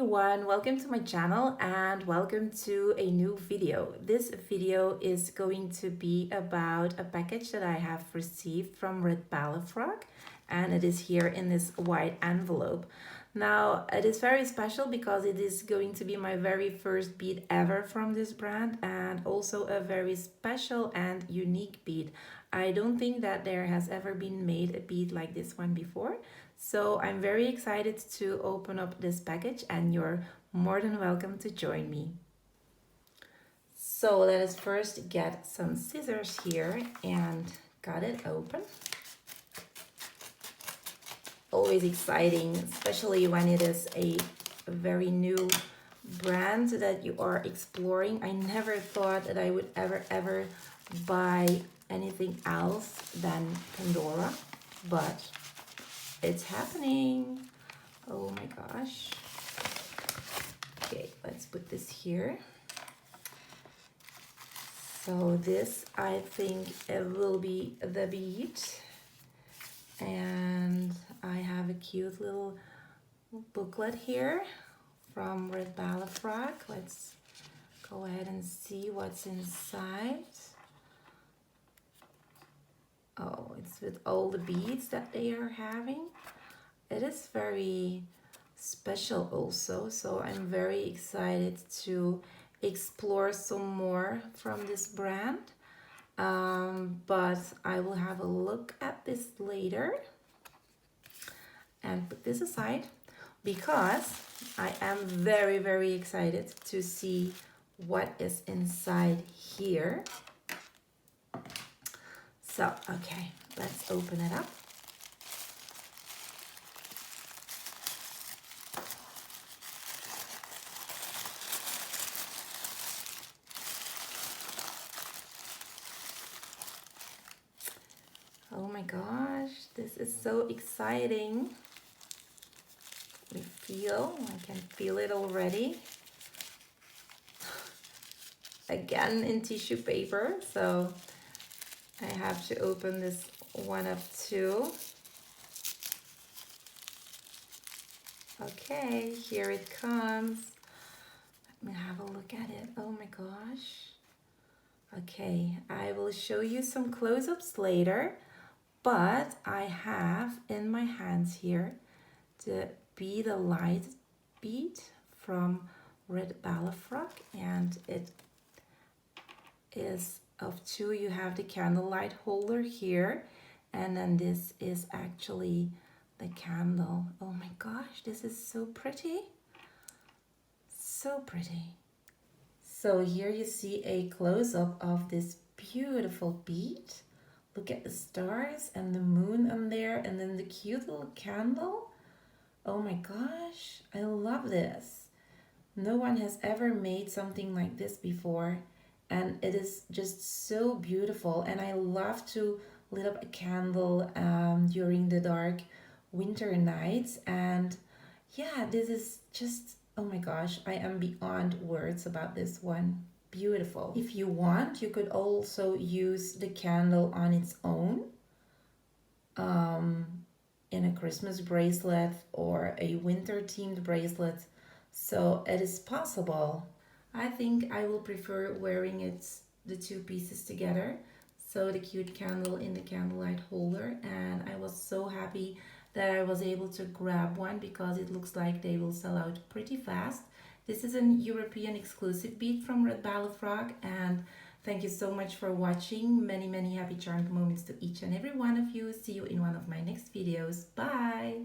everyone, welcome to my channel and welcome to a new video. This video is going to be about a package that I have received from Redbalifrog, and it is here in this white envelope. Now it is very special because it is going to be my very first bead ever from this brand, and also a very special and unique bead. I don't think that there has ever been made a bead like this one before. So I'm very excited to open up this package, and you're more than welcome to join me. So let us first get some scissors here and cut it open. Always exciting, especially when it is a very new brand that you are exploring. I never thought that I would ever buy anything else than Pandora, but it's happening. Oh my gosh. Okay, let's put this here. So this, I think it will be the bead. And I have a cute little booklet here from Redbalifrog. Let's go ahead and see what's inside. Oh, it's with all the beads that they are having. It is very special also, so I'm very excited to explore some more from this brand. But I will have a look at this later and put this aside because I am very excited to see what is inside here. So, okay, let's open it up. Oh my gosh, this is so exciting. I can feel it already. Again in tissue paper, so I have to open this one of two. Okay, here it comes. Let me have a look at it. Oh my gosh. Okay, I will show you some close-ups later, but I have in my hands here the Be the Light bead from Redbalifrog, and it is of two. You have the candlelight holder here, and then this is actually the candle. Oh my gosh, this is so pretty. So pretty. So here you see a close-up of this beautiful bead. Look at the stars and the moon on there, and then the cute little candle. Oh my gosh, I love this. No one has ever made something like this before, and it is just so beautiful. And I love to lit up a candle during the dark winter nights, and yeah, this is just, oh my gosh, I am beyond words about this one. Beautiful. If you want, you could also use the candle on its own in a Christmas bracelet or a winter themed bracelet, so it is possible. I think I will prefer wearing the two pieces together, so the cute candle in the candlelight holder, and I was so happy that I was able to grab one because it looks like they will sell out pretty fast. This is an European exclusive bead from Redbalifrog, and thank you so much for watching. Many happy charmed moments to each and every one of you. See you in one of my next videos. Bye!